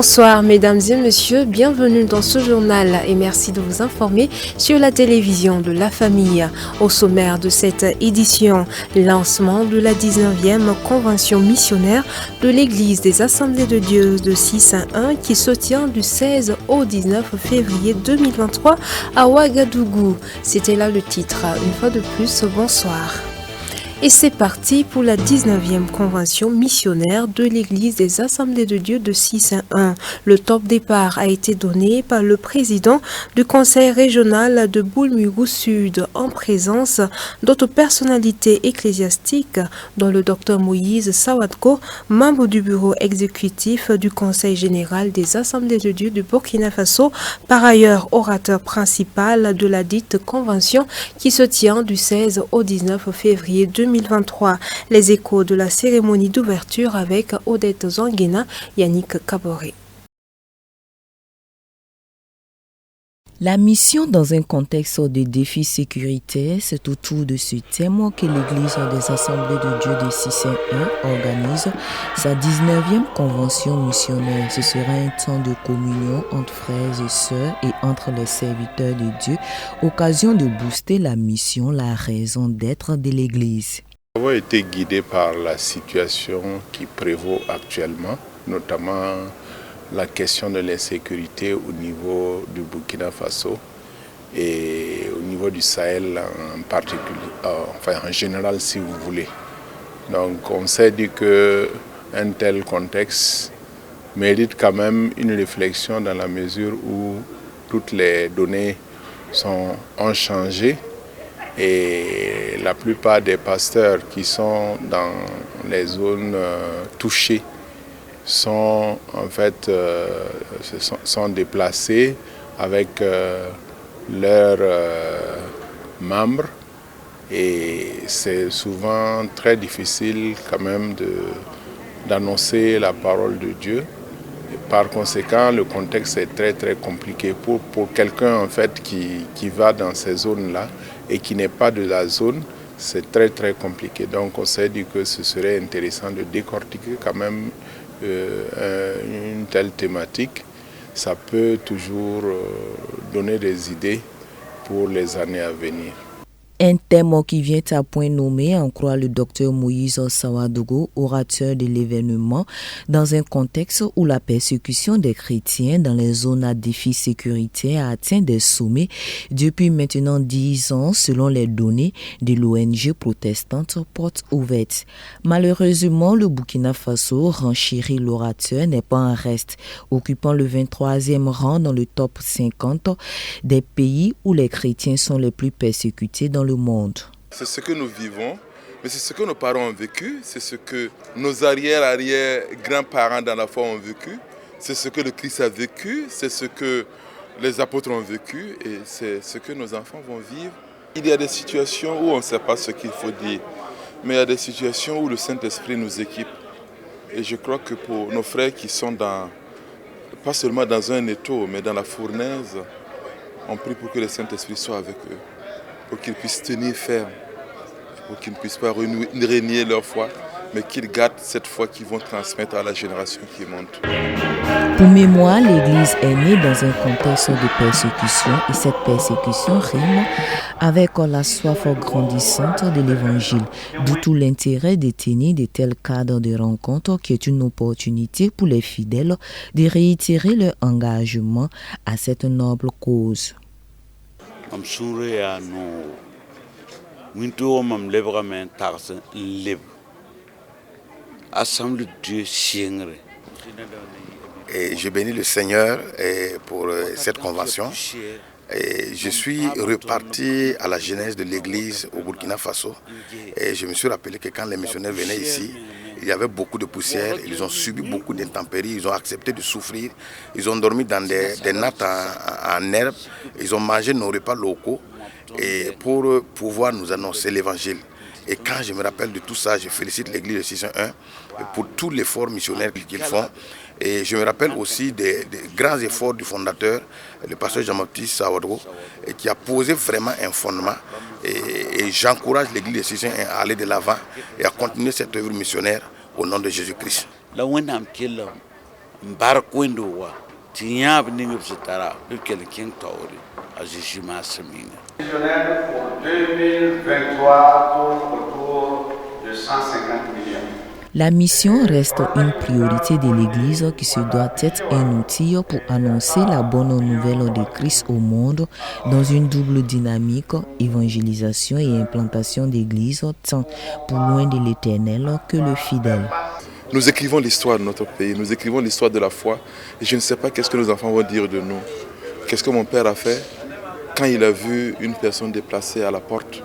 Bonsoir mesdames et messieurs, bienvenue dans ce journal et merci de vous informer sur la télévision de la famille. Au sommaire de cette édition, lancement de la 19e convention missionnaire de l'Église des Assemblées de Dieu de 6-1 qui se tient du 16 au 19 février 2023 à Ouagadougou. C'était là le titre. Une fois de plus, bonsoir. Et c'est parti pour la 19e convention missionnaire de l'Église des Assemblées de Dieu de 6-1. Le top départ a été donné par le président du conseil régional de Boulmugou Sud en présence d'autres personnalités ecclésiastiques dont le docteur Moïse Sawadko, membre du bureau exécutif du conseil général des Assemblées de Dieu du Burkina Faso, par ailleurs orateur principal de la dite convention qui se tient du 16 au 19 février 2023. Les échos de la cérémonie d'ouverture avec Odette Zanguena, Yannick Kaboré. La mission dans un contexte de défis sécuritaires, c'est autour de ce thème que l'Église des Assemblées de Dieu de 6-1 organise sa 19e convention missionnaire. Ce sera un temps de communion entre frères et sœurs et entre les serviteurs de Dieu, occasion de booster la mission, la raison d'être de l'Église. Nous avons été guidés par la situation qui prévaut actuellement, notamment la question de l'insécurité au niveau du Burkina Faso et au niveau du Sahel en particulier, en général si vous voulez. Donc on s'est dit qu'un tel contexte mérite quand même une réflexion dans la mesure où toutes les données ont changé. Et la plupart des pasteurs qui sont dans les zones touchées sont déplacés avec leurs membres et c'est souvent très difficile quand même d'annoncer la parole de Dieu. Et par conséquent, le contexte est très très compliqué pour quelqu'un en fait qui va dans ces zones-là et qui n'est pas de la zone, c'est très très compliqué. Donc on s'est dit que ce serait intéressant de décortiquer quand même une telle thématique. Ça peut toujours donner des idées pour les années à venir. Un thème qui vient à point nommé, en croit le docteur Moïse Sawadko, orateur de l'événement, dans un contexte où la persécution des chrétiens dans les zones à défi sécuritaire a atteint des sommets depuis maintenant 10 ans, selon les données de l'ONG protestante Portes Ouvertes. Malheureusement, le Burkina Faso, renchérit l'orateur, n'est pas en reste, occupant le 23e rang dans le top 50 des pays où les chrétiens sont les plus persécutés dans le monde. C'est ce que nous vivons, mais c'est ce que nos parents ont vécu, c'est ce que nos arrière-grands-parents dans la foi ont vécu, c'est ce que le Christ a vécu, c'est ce que les apôtres ont vécu et c'est ce que nos enfants vont vivre. Il y a des situations où on ne sait pas ce qu'il faut dire, mais il y a des situations où le Saint-Esprit nous équipe. Et je crois que pour nos frères qui sont pas seulement dans un étau, mais dans la fournaise, on prie pour que le Saint-Esprit soit avec eux, pour qu'ils puissent tenir ferme, pour qu'ils ne puissent pas renier leur foi, mais qu'ils gardent cette foi qu'ils vont transmettre à la génération qui monte. Pour mémoire, l'Église est née dans un contexte de persécution et cette persécution rime avec la soif grandissante de l'Évangile, d'où tout l'intérêt de tenir de tels cadres de rencontre qui est une opportunité pour les fidèles de réitérer leur engagement à cette noble cause. Et je bénis le Seigneur pour cette convention. Et je suis reparti à la genèse de l'église au Burkina Faso. Et je me suis rappelé que quand les missionnaires venaient ici, il y avait beaucoup de poussière, ils ont subi beaucoup d'intempéries, ils ont accepté de souffrir, ils ont dormi dans des nattes en herbe, ils ont mangé nos repas locaux et pour pouvoir nous annoncer l'évangile. Et quand je me rappelle de tout ça, je félicite l'église de 601 pour tout l'effort missionnaire qu'ils font. Et je me rappelle aussi des grands efforts du fondateur, le pasteur Jean-Baptiste Sawadko, qui a posé vraiment un fondement. Et j'encourage l'église de 601 à aller de l'avant et à continuer cette œuvre missionnaire au nom de Jésus-Christ. Mbarkwendo tinha ninga psetara quelqu'un tauri ajishima semina. Pour 2023 tourne autour de 150 millions. La mission reste une priorité de l'Église qui se doit être un outil pour annoncer la bonne nouvelle de Christ au monde dans une double dynamique, évangélisation et implantation d'Église, tant pour loin de l'Éternel que le fidèle. Nous écrivons l'histoire de notre pays, nous écrivons l'histoire de la foi et je ne sais pas qu'est-ce que nos enfants vont dire de nous. Qu'est-ce que mon père a fait quand il a vu une personne déplacée à la porte?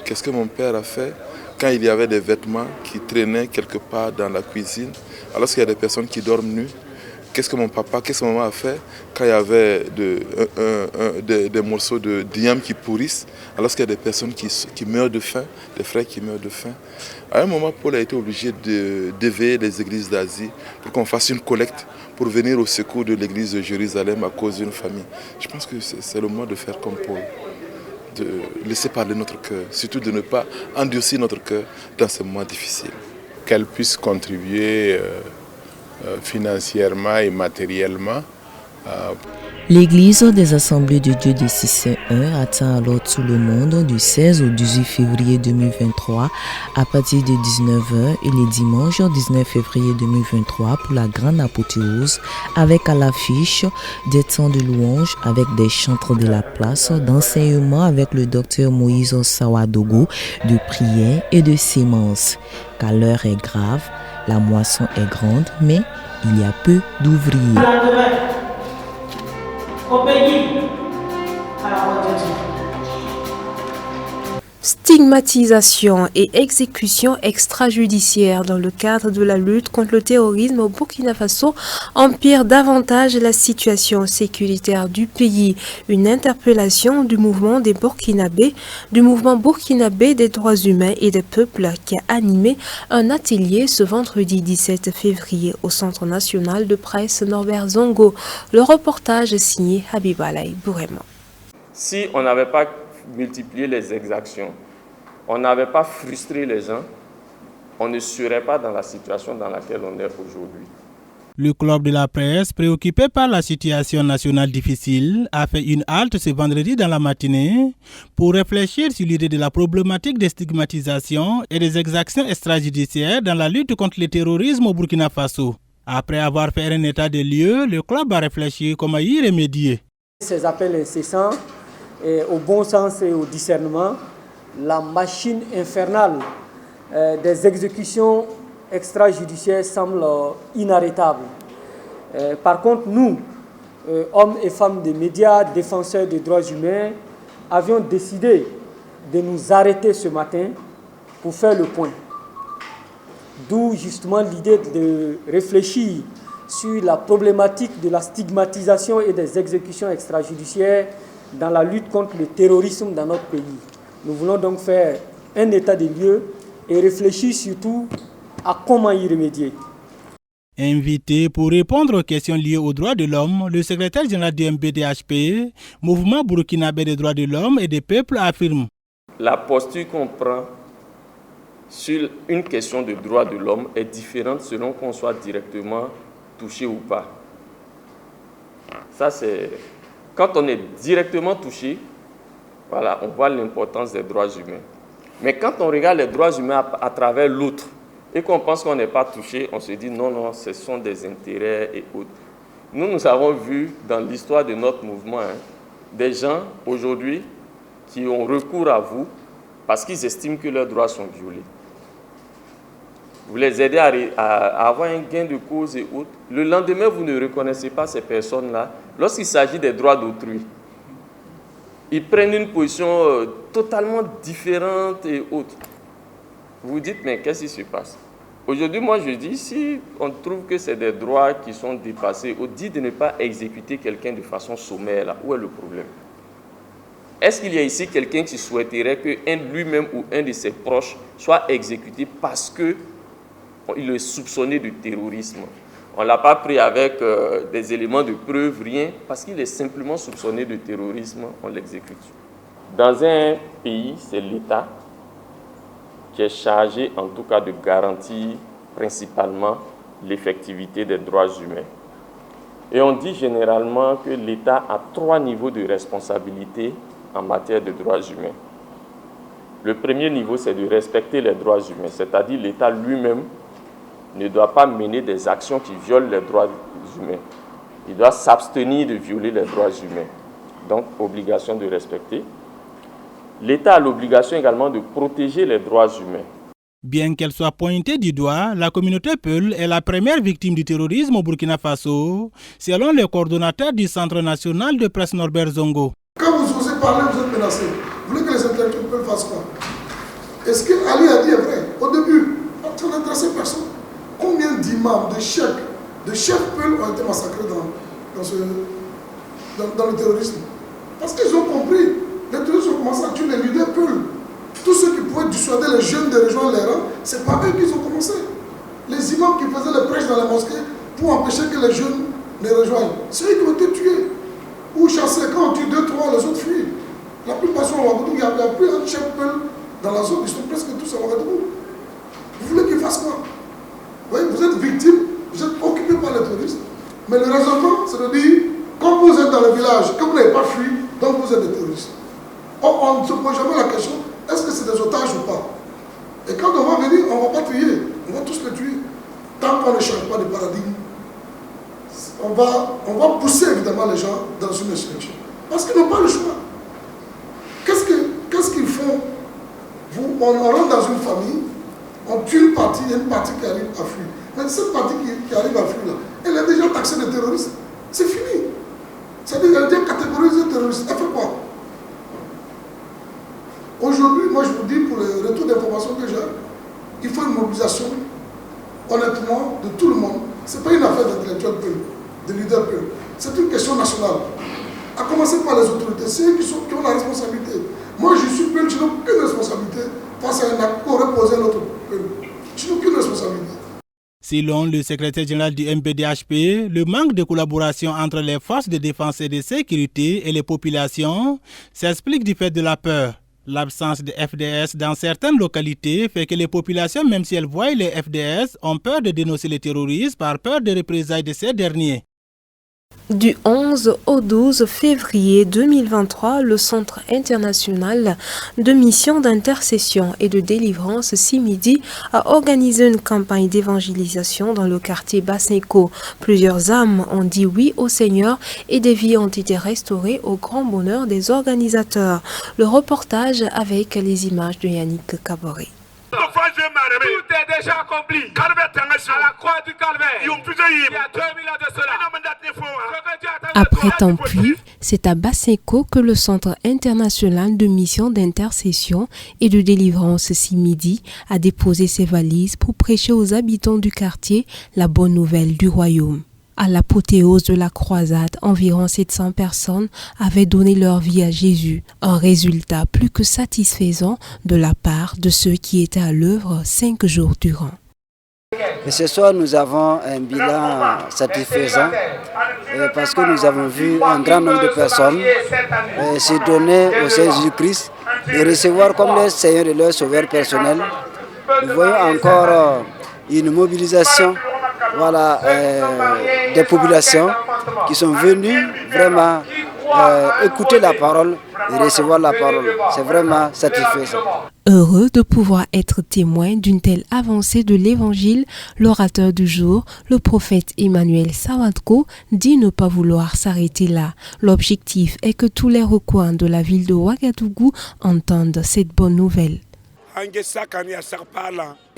Qu'est-ce que mon père a fait quand il y avait des vêtements qui traînaient quelque part dans la cuisine, alors qu'il y a des personnes qui dorment nues? Qu'est-ce que mon papa, qu'est-ce que maman a fait quand il y avait des morceaux de diam qui pourrissent, alors qu'il y a des personnes qui meurent de faim, des frères qui meurent de faim? À un moment, Paul a été obligé d'éveiller les églises d'Asie pour qu'on fasse une collecte pour venir au secours de l'église de Jérusalem à cause d'une famille. Je pense que c'est le moment de faire comme Paul, de laisser parler notre cœur, surtout de ne pas endurcir notre cœur dans ces moments difficiles. Qu'elle puisse contribuer financièrement et matériellement. L'Église des Assemblées de Dieu de Cissé-1 attend alors tout le monde du 16 au 18 février 2023 à partir de 19h et le dimanche 19 février 2023 pour la grande apothéose avec à l'affiche des temps de louange avec des chantres de la place, d'enseignement avec le docteur Moïse Sawadogo, de prière et de sémence. Car l'heure est grave, la moisson est grande, mais il y a peu d'ouvriers. Stigmatisation et exécution extrajudiciaire dans le cadre de la lutte contre le terrorisme au Burkina Faso empire davantage la situation sécuritaire du pays. Une interpellation du mouvement des burkinabés, du mouvement burkinabé des droits humains et des peuples qui a animé un atelier ce vendredi 17 février au Centre national de presse Norbert Zongo. Le reportage est signé Habibalaï Bourema. Si on n'avait pas multiplié les exactions, on n'avait pas frustré les gens, on ne serait pas dans la situation dans laquelle on est aujourd'hui. Le club de la presse, préoccupé par la situation nationale difficile, a fait une halte ce vendredi dans la matinée pour réfléchir sur l'idée de la problématique des stigmatisations et des exactions extrajudiciaires dans la lutte contre le terrorisme au Burkina Faso. Après avoir fait un état des lieux, le club a réfléchi comment y remédier. Ces appels incessants au bon sens et au discernement, la machine infernale des exécutions extrajudiciaires semble inarrêtable. Par contre, nous, hommes et femmes des médias, défenseurs des droits humains, avions décidé de nous arrêter ce matin pour faire le point. D'où justement l'idée de réfléchir sur la problématique de la stigmatisation et des exécutions extrajudiciaires dans la lutte contre le terrorisme dans notre pays. Nous voulons donc faire un état des lieux et réfléchir surtout à comment y remédier. Invité pour répondre aux questions liées aux droits de l'homme, le secrétaire général du MBDHP, Mouvement burkinabé des droits de l'homme et des peuples, affirme: La posture qu'on prend sur une question de droits de l'homme est différente selon qu'on soit directement touché ou pas. Ça, c'est... Quand on est directement touché, voilà, on voit l'importance des droits humains. Mais quand on regarde les droits humains à travers l'autre et qu'on pense qu'on n'est pas touché, on se dit non, non, ce sont des intérêts et autres. Nous avons vu dans l'histoire de notre mouvement des gens aujourd'hui qui ont recours à vous parce qu'ils estiment que leurs droits sont violés. Vous les aidez à avoir un gain de cause et autres. Le lendemain, vous ne reconnaissez pas ces personnes-là. Lorsqu'il s'agit des droits d'autrui, ils prennent une position totalement différente et autre. Vous vous dites, mais qu'est-ce qui se passe? Aujourd'hui, moi, je dis, si on trouve que c'est des droits qui sont dépassés, on dit de ne pas exécuter quelqu'un de façon sommaire, là, où est le problème? Est-ce qu'il y a ici quelqu'un qui souhaiterait qu'un lui-même ou un de ses proches soit exécuté parce qu'il est soupçonné de terrorisme? On ne l'a pas pris avec des éléments de preuve, rien, parce qu'il est simplement soupçonné de terrorisme, on l'exécute. Dans un pays, c'est l'État qui est chargé, en tout cas, de garantir principalement l'effectivité des droits humains. Et on dit généralement que l'État a 3 niveaux de responsabilité en matière de droits humains. Le premier niveau, c'est de respecter les droits humains, c'est-à-dire l'État lui-même ne doit pas mener des actions qui violent les droits humains. Il doit s'abstenir de violer les droits humains. Donc, obligation de respecter. L'État a l'obligation également de protéger les droits humains. Bien qu'elle soit pointée du doigt, la communauté Peul est la première victime du terrorisme au Burkina Faso, selon le coordonnateur du Centre national de presse Norbert Zongo. Quand vous osez parler, vous êtes menacé. Vous voulez que les intellectuels Peul fassent quoi? Est-ce que Ali a dit est vrai? Au début, on n'intéressait personne. Combien d'imams, de chefs Peul ont été massacrés dans le terrorisme? Parce qu'ils ont compris. Les terroristes ont commencé à tuer les leaders Peul. Tous ceux qui pouvaient dissuader les jeunes de rejoindre les rangs, c'est par eux qu'ils ont commencé. Les imams qui faisaient les prêches dans les mosquées pour empêcher que les jeunes les rejoignent, c'est eux qui ont été tués. Ou chassés, quand on tue 2, 3, les autres fuient. La plupart sont à Ouagadougou, il n'y a plus un chef Peul dans la zone, ils sont presque tous à Ouagadougou. Vous voulez qu'ils fassent quoi? Vous voyez, vous êtes victime, vous êtes occupé par les terroristes, mais le raisonnement, c'est de dire, quand vous êtes dans le village, que vous n'avez pas fui, donc vous êtes des terroristes. On ne se pose jamais la question, est-ce que c'est des otages ou pas? Et quand on va venir, on ne va pas trier, on va tous les tuer. Tant qu'on ne change pas de paradigme, on va pousser évidemment les gens dans une insurrection. Parce qu'ils n'ont pas le choix. Qu'est-ce qu'ils font? On rentre dans une famille, on tue une partie, il y a une partie qui arrive à fuir. Mais cette partie qui arrive à fuir là, elle est déjà taxée de terroriste. C'est fini. C'est-à-dire qu'elle est déjà catégorisée de terroriste. Elle fait quoi? Aujourd'hui, moi je vous dis, pour le retour d'informations que j'ai, il faut une mobilisation, honnêtement, de tout le monde. Ce n'est pas une affaire d'intellectuels Peul, de leaders Peul. C'est une question nationale. À commencer par les autorités, c'est eux qui ont la responsabilité. Moi je suis Peul, je n'ai aucune responsabilité face à un acte pour reposer notre Peul. Je n'ai aucune responsabilité. Selon le secrétaire général du MPDHP, le manque de collaboration entre les forces de défense et de sécurité et les populations s'explique du fait de la peur. L'absence de FDS dans certaines localités fait que les populations, même si elles voient les FDS, ont peur de dénoncer les terroristes par peur des représailles de ces derniers. Du 11 au 12 février 2023, le Centre international de mission d'intercession et de délivrance CIMIDI a organisé une campagne d'évangélisation dans le quartier Bassenko. Plusieurs âmes ont dit oui au Seigneur et des vies ont été restaurées au grand bonheur des organisateurs. Le reportage avec les images de Yannick Kaboré. Tout est déjà accompli. À la croix du Calvaire. Il y a 2000 ans de cela. Après tant pis, c'est à Bassenko que le Centre international de mission d'intercession et de délivrance CIMIDI a déposé ses valises pour prêcher aux habitants du quartier la bonne nouvelle du royaume. À l'apothéose de la croisade, environ 700 personnes avaient donné leur vie à Jésus, un résultat plus que satisfaisant de la part de ceux qui étaient à l'œuvre 5 jours durant. Et ce soir, nous avons un bilan satisfaisant parce que nous avons vu un grand nombre de personnes se donner au Seigneur Jésus-Christ et recevoir comme leur Seigneur et leur Sauveur personnel. Nous voyons encore une mobilisation des populations qui sont venues vraiment écouter la parole et recevoir la parole. C'est vraiment satisfaisant. Heureux de pouvoir être témoin d'une telle avancée de l'évangile, l'orateur du jour, le prophète Emmanuel Sawadko, dit ne pas vouloir s'arrêter là. L'objectif est que tous les recoins de la ville de Ouagadougou entendent cette bonne nouvelle.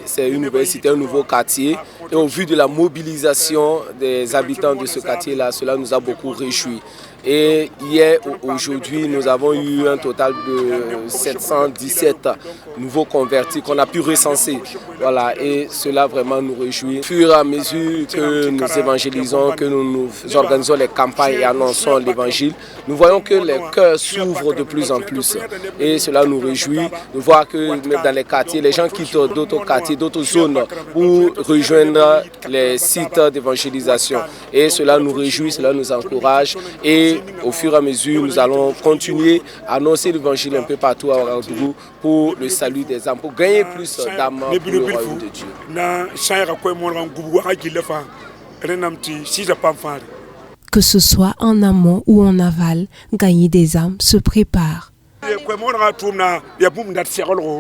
C'est une nouvelle cité, un nouveau quartier. Et au vu de la mobilisation des habitants de ce quartier-là, cela nous a beaucoup réjouis. Et hier, aujourd'hui, nous avons eu un total de 717 nouveaux convertis qu'on a pu recenser. Voilà, et cela vraiment nous réjouit. Au fur et à mesure que nous évangélisons, que nous organisons les campagnes et annonçons l'évangile, nous voyons que les cœurs s'ouvrent de plus en plus. Et cela nous réjouit de voir que même dans les quartiers, les gens quittent d'autres quartiers, d'autres zones pour rejoindre les sites d'évangélisation. Et cela nous réjouit, cela nous encourage. Et au fur et à mesure, nous allons continuer à annoncer l'évangile un peu partout à Ouagadougou pour le salut des âmes, pour gagner plus d'âmes pour le royaume de Dieu. Que ce soit en amont ou en aval, gagner des âmes se prépare.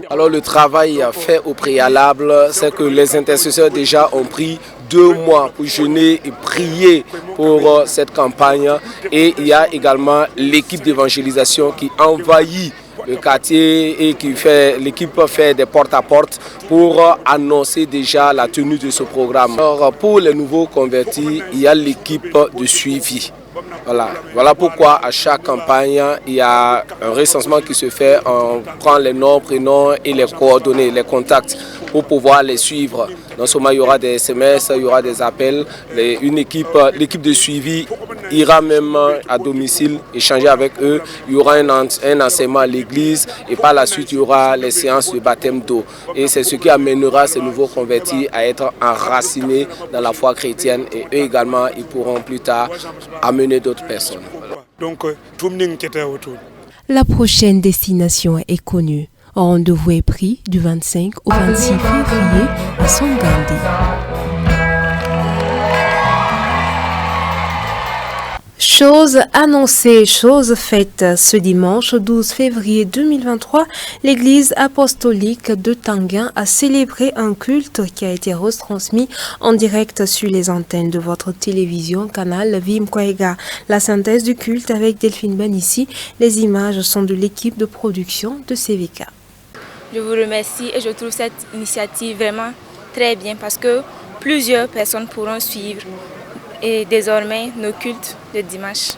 Alors le travail fait au préalable, c'est que les intercesseurs déjà ont pris 2 mois pour jeûner et prier pour cette campagne. Et il y a également l'équipe d'évangélisation qui envahit le quartier et l'équipe fait des porte-à-porte pour annoncer déjà la tenue de ce programme. Alors pour les nouveaux convertis, il y a l'équipe de suivi. Voilà pourquoi à chaque campagne, il y a un recensement qui se fait. On prend les noms, prénoms et les coordonnées, les contacts pour pouvoir les suivre. Non seulement il y aura des SMS, il y aura des appels. L'équipe de suivi ira même à domicile échanger avec eux. Il y aura un enseignement à l'église et par la suite il y aura les séances de baptême d'eau. Et c'est ce qui amènera ces nouveaux convertis à être enracinés dans la foi chrétienne et eux également ils pourront plus tard amener d'autres personnes. La prochaine destination est connue. Un rendez-vous est pris du 25 au 26 février à Songandé. Chose annoncée, chose faite. Ce dimanche 12 février 2023, l'église apostolique de Tanguin a célébré un culte qui a été retransmis en direct sur les antennes de votre télévision canal Vim Kwega. La synthèse du culte avec Delphine Banissi. Les images sont de l'équipe de production de CVK. Je vous remercie et je trouve cette initiative vraiment très bien parce que plusieurs personnes pourront suivre et désormais nos cultes de dimanche.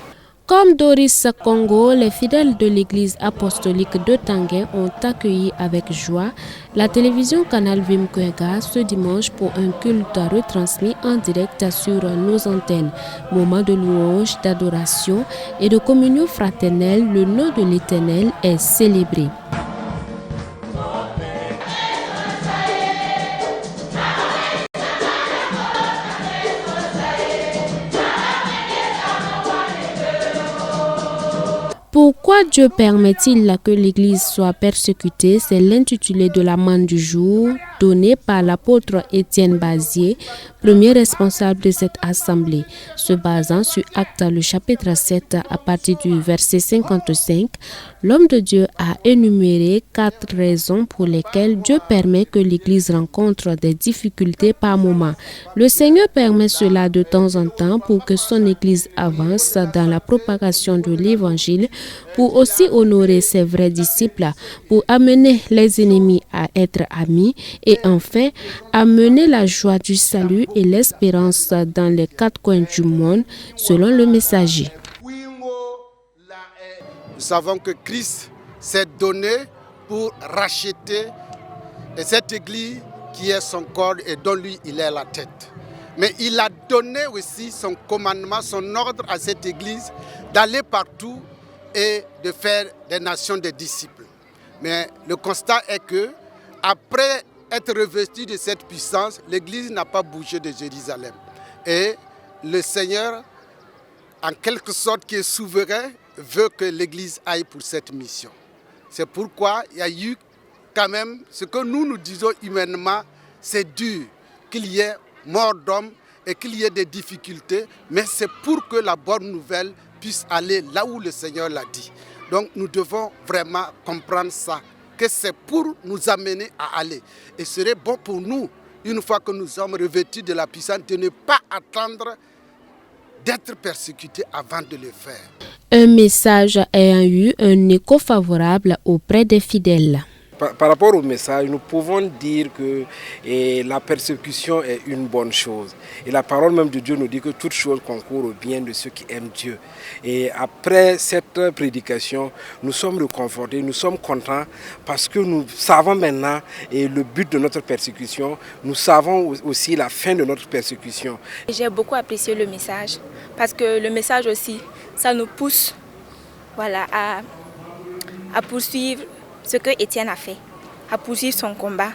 Comme Doris Congo, les fidèles de l'église apostolique de Tanguin ont accueilli avec joie la télévision canal Vim Kwega ce dimanche pour un culte retransmis en direct sur nos antennes. Moment de louange, d'adoration et de communion fraternelle, le nom de l'Éternel est célébré. Pourquoi Dieu permet-il que l'Église soit persécutée? C'est l'intitulé de la manne du jour donné par l'apôtre Étienne Bazier, premier responsable de cette assemblée. Se basant sur Actes le chapitre 7 à partir du verset 55, l'homme de Dieu a énuméré 4 raisons pour lesquelles Dieu permet que l'Église rencontre des difficultés par moment. Le Seigneur permet cela de temps en temps pour que son Église avance dans la propagation de l'Évangile, pour aussi honorer ses vrais disciples, pour amener les ennemis à être amis et enfin amener la joie du salut et l'espérance dans les 4 coins du monde selon le messager. Nous savons que Christ s'est donné pour racheter cette église qui est son corps et dont lui il est la tête. Mais il a donné aussi son commandement, son ordre à cette église d'aller partout et de faire des nations des disciples. Mais le constat est que après être revêtu de cette puissance, l'église n'a pas bougé de Jérusalem. Et le Seigneur, en quelque sorte qui est souverain, veut que l'église aille pour cette mission. C'est pourquoi il y a eu quand même ce que nous disons humainement, c'est dur qu'il y ait mort d'hommes et qu'il y ait des difficultés, mais c'est pour que la bonne nouvelle puisse aller là où le Seigneur l'a dit. Donc nous devons vraiment comprendre ça, que c'est pour nous amener à aller. Et ce serait bon pour nous, une fois que nous sommes revêtus de la puissance, de ne pas attendre d'être persécutés avant de le faire. Un message ayant eu un écho favorable auprès des fidèles. Par rapport au message, nous pouvons dire que la persécution est une bonne chose. Et la parole même de Dieu nous dit que toute chose concourt au bien de ceux qui aiment Dieu. Et après cette prédication, nous sommes réconfortés, nous sommes contents parce que nous savons maintenant le but de notre persécution. Nous savons aussi la fin de notre persécution. J'ai beaucoup apprécié le message parce que le message aussi, ça nous pousse à poursuivre ce que Étienne a fait, à poursuivre son combat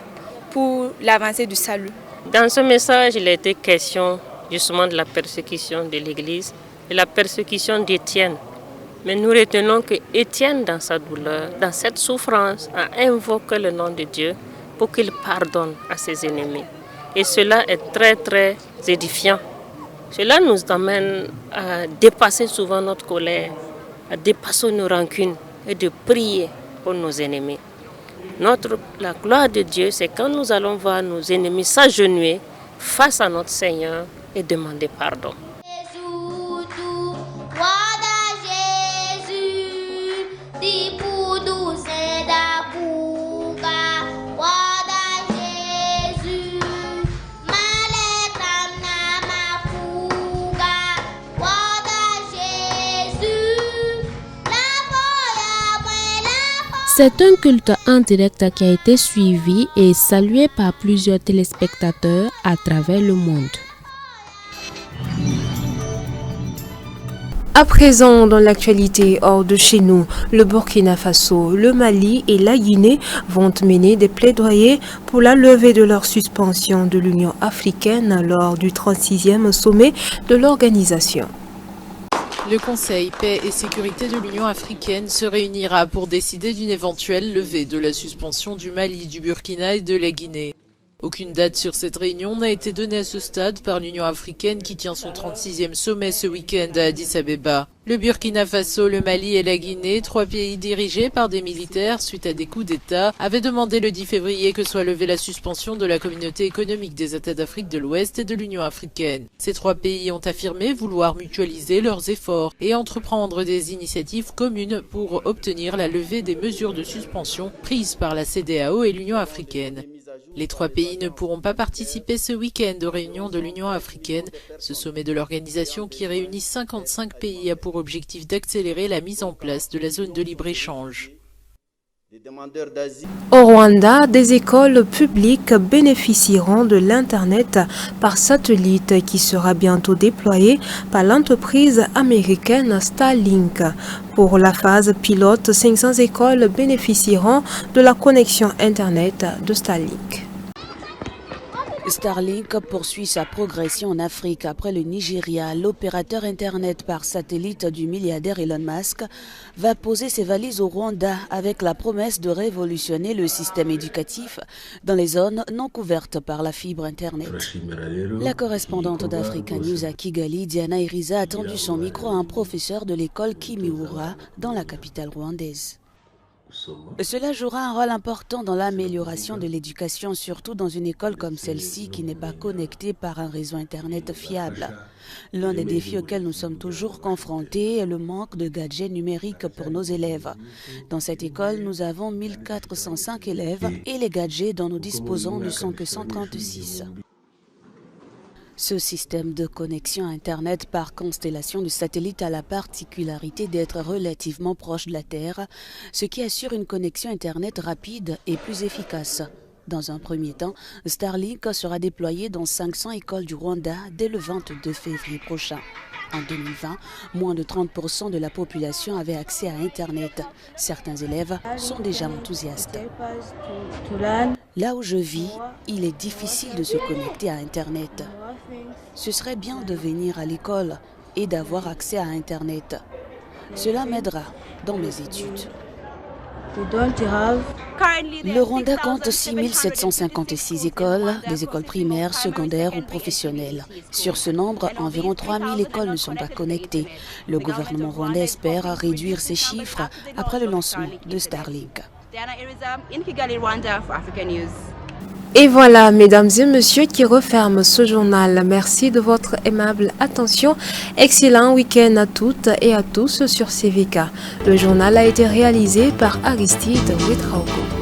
pour l'avancée du salut. Dans ce message, il a été question justement de la persécution de l'Église et la persécution d'Étienne. Mais nous retenons que Étienne, dans sa douleur, dans cette souffrance, a invoqué le nom de Dieu pour qu'il pardonne à ses ennemis. Et cela est très, très édifiant Cela nous amène à dépasser souvent notre colère, à dépasser nos rancunes et de prier pour nos ennemis. La gloire de Dieu, c'est quand nous allons voir nos ennemis s'agenouiller face à notre Seigneur et demander pardon. C'est un culte en direct qui a été suivi et salué par plusieurs téléspectateurs à travers le monde. À présent, dans l'actualité hors de chez nous, le Burkina Faso, le Mali et la Guinée vont mener des plaidoyers pour la levée de leur suspension de l'Union africaine lors du 36e sommet de l'organisation. Le Conseil Paix et Sécurité de l'Union africaine se réunira pour décider d'une éventuelle levée de la suspension du Mali, du Burkina et de la Guinée. Aucune date sur cette réunion n'a été donnée à ce stade par l'Union africaine qui tient son 36e sommet ce week-end à Addis Abeba. Le Burkina Faso, le Mali et la Guinée, 3 pays dirigés par des militaires suite à des coups d'État, avaient demandé le 10 février que soit levée la suspension de la communauté économique des États d'Afrique de l'Ouest et de l'Union africaine. Ces 3 pays ont affirmé vouloir mutualiser leurs efforts et entreprendre des initiatives communes pour obtenir la levée des mesures de suspension prises par la CEDEAO et l'Union africaine. Les 3 pays ne pourront pas participer ce week-end aux réunions de l'Union africaine, ce sommet de l'organisation qui réunit 55 pays a pour objectif d'accélérer la mise en place de la zone de libre-échange. Au Rwanda, des écoles publiques bénéficieront de l'Internet par satellite qui sera bientôt déployé par l'entreprise américaine Starlink. Pour la phase pilote, 500 écoles bénéficieront de la connexion Internet de Starlink. Starlink poursuit sa progression en Afrique. Après le Nigeria, l'opérateur Internet par satellite du milliardaire Elon Musk va poser ses valises au Rwanda avec la promesse de révolutionner le système éducatif dans les zones non couvertes par la fibre Internet. La correspondante d'Africa News à Kigali, Diana Iriza, a tendu son micro à un professeur de l'école Kimiura dans la capitale rwandaise. Cela jouera un rôle important dans l'amélioration de l'éducation, surtout dans une école comme celle-ci qui n'est pas connectée par un réseau Internet fiable. L'un des défis auxquels nous sommes toujours confrontés est le manque de gadgets numériques pour nos élèves. Dans cette école, nous avons 1405 élèves et les gadgets dont nous disposons ne sont que 136. Ce système de connexion Internet par constellation de satellites a la particularité d'être relativement proche de la Terre, ce qui assure une connexion Internet rapide et plus efficace. Dans un premier temps, Starlink sera déployé dans 500 écoles du Rwanda dès le 22 février prochain. En 2020, moins de 30% de la population avait accès à Internet. Certains élèves sont déjà enthousiastes. Là où je vis, il est difficile de se connecter à Internet. Ce serait bien de venir à l'école et d'avoir accès à Internet. Cela m'aidera dans mes études. Le Rwanda compte 6756 écoles, des écoles primaires, secondaires ou professionnelles. Sur ce nombre, environ 3000 écoles ne sont pas connectées. Le gouvernement rwandais espère réduire ces chiffres après le lancement de Starlink. Et voilà, mesdames et messieurs, qui referme ce journal. Merci de votre aimable attention. Excellent week-end à toutes et à tous sur CVK. Le journal a été réalisé par Aristide Ouetraogo.